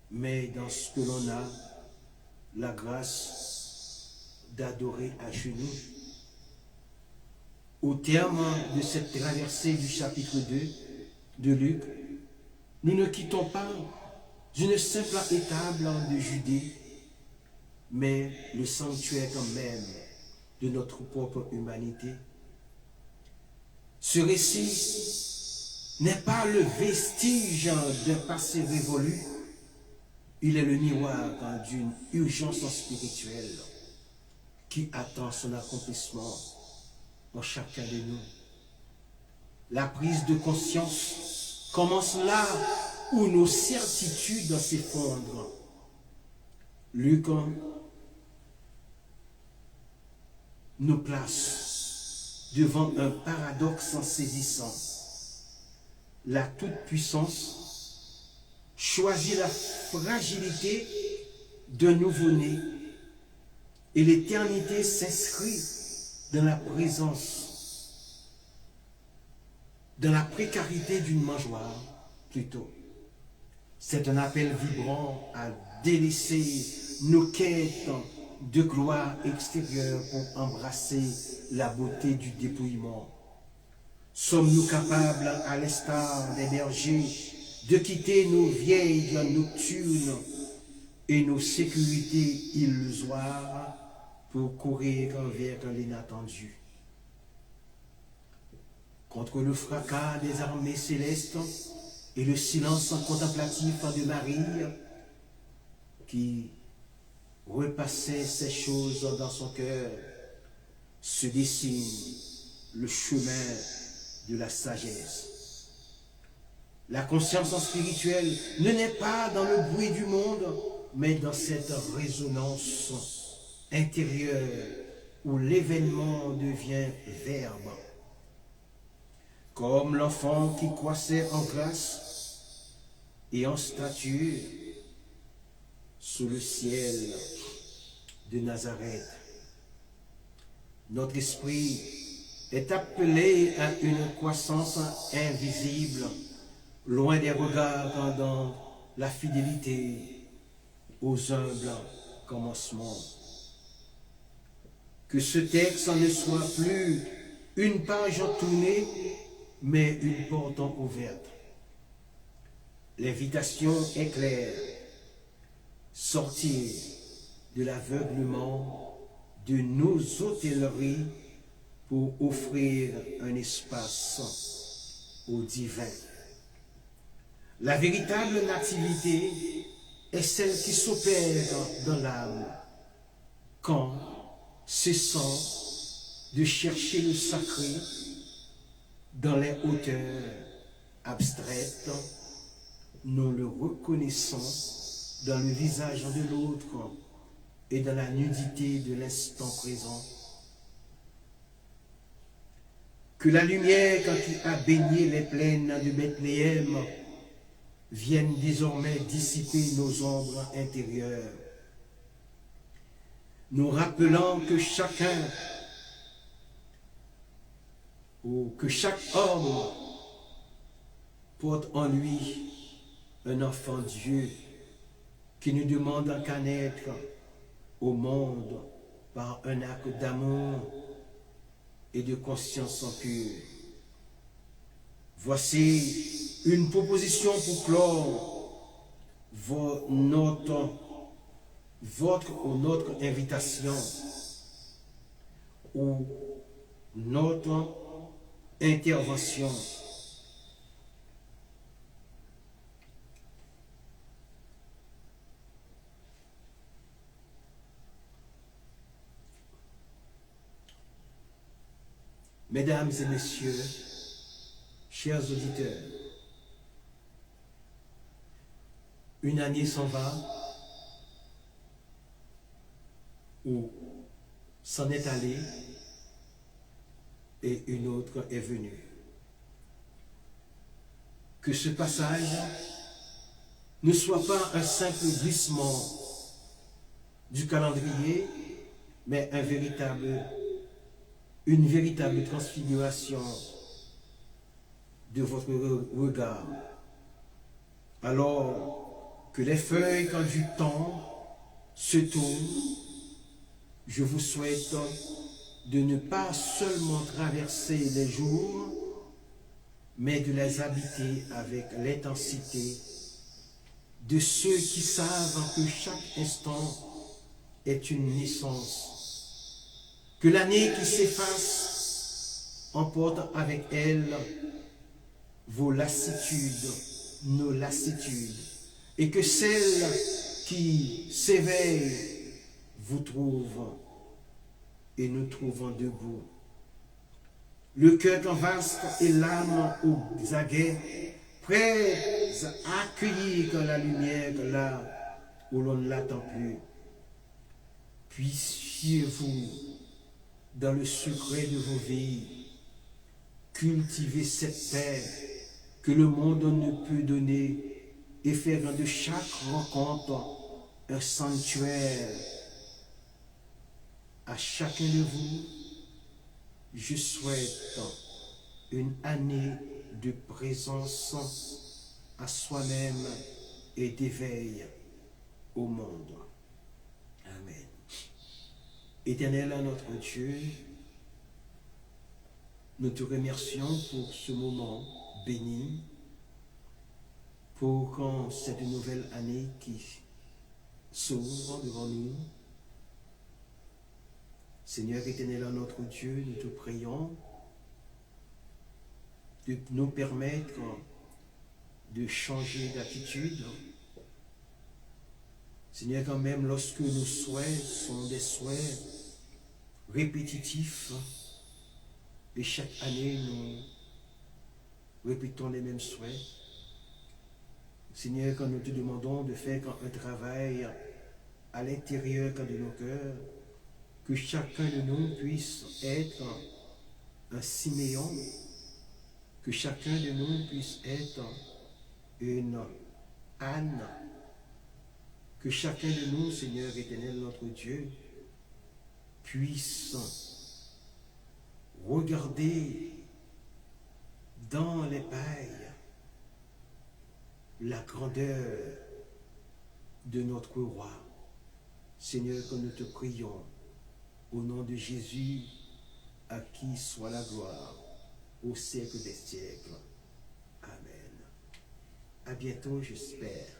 mais dans ce que l'on a la grâce d'adorer à genoux. Au terme de cette traversée du chapitre 2 de Luc, nous ne quittons pas une simple étable de Judée, mais le sanctuaire quand même de notre propre humanité. Ce récit n'est pas le vestige d'un passé révolu, il est le miroir d'une urgence spirituelle qui attend son accomplissement en chacun de nous. La prise de conscience commence là où nos certitudes s'effondrent. Luc nous place devant un paradoxe saisissant. La toute-puissance choisit la fragilité d'un nouveau-né et l'éternité s'inscrit dans la présence, dans la précarité d'une mangeoire, plutôt. C'est un appel vibrant à délaisser nos quêtes de gloire extérieure pour embrasser la beauté du dépouillement. Sommes-nous capables, à l'instar des bergers, de quitter nos vieilles nocturnes et nos sécurités illusoires pour courir vers l'inattendu? Contre le fracas des armées célestes et le silence contemplatif de Marie, qui repassait ces choses dans son cœur, se dessine le chemin de la sagesse. La conscience spirituelle ne naît pas dans le bruit du monde, mais dans cette résonance intérieure où l'événement devient verbe. Comme l'enfant qui croissait en grâce et en stature sous le ciel de Nazareth. Notre esprit est appelé à une croissance invisible, loin des regards pendant la fidélité aux humbles commencements. Que ce texte ne soit plus une page tournée, mais une porte ouverte. L'invitation est claire. Sortir de l'aveuglement de nos hôtelleries pour offrir un espace au divin. La véritable nativité est celle qui s'opère dans l'âme quand, cessant de chercher le sacré dans les hauteurs abstraites, nous le reconnaissons dans le visage de l'autre et dans la nudité de l'instant présent. Que la lumière qui a baigné les plaines de Bethléem vienne désormais dissiper nos ombres intérieures, nous rappelant que chacun ou que chaque homme porte en lui un enfant Dieu qui ne demande qu'à naître au monde par un acte d'amour et de conscience pure. Voici une proposition pour clore votre ou notre invitation ou notre intervention. Mesdames et messieurs, chers auditeurs, une année s'en va ou s'en est allée et une autre est venue. Que ce passage ne soit pas un simple glissement du calendrier, mais une véritable transfiguration de votre regard. Alors que les feuilles, quand du temps se tournent, je vous souhaite de ne pas seulement traverser les jours, mais de les habiter avec l'intensité de ceux qui savent que chaque instant est une naissance. Que l'année qui s'efface emporte avec elle vos lassitudes, nos lassitudes, et que celle qui s'éveille vous trouve et nous trouvons debout. Le cœur vaste et l'âme aux aguets, prêts à accueillir la lumière là où l'on ne l'attend plus. Puissiez-vous, dans le secret de vos vies, cultiver cette paix que le monde ne peut donner et faire de chaque rencontre un sanctuaire. À chacun de vous, je souhaite une année de présence à soi-même et d'éveil au monde. Amen. Éternel notre Dieu, nous te remercions pour ce moment béni, pour quand cette nouvelle année qui s'ouvre devant nous. Seigneur éternel notre Dieu, nous te prions de nous permettre de changer d'attitude. Seigneur, quand même lorsque nos souhaits sont des souhaits répétitifs, et chaque année nous répétons les mêmes souhaits, Seigneur, quand nous te demandons de faire un travail à l'intérieur de nos cœurs, que chacun de nous puisse être un Siméon, que chacun de nous puisse être une Anne, que chacun de nous, Seigneur éternel, notre Dieu, puisse regarder dans les pailles la grandeur de notre roi. Seigneur, que nous te prions, au nom de Jésus, à qui soit la gloire au siècle des siècles. Amen. À bientôt, j'espère.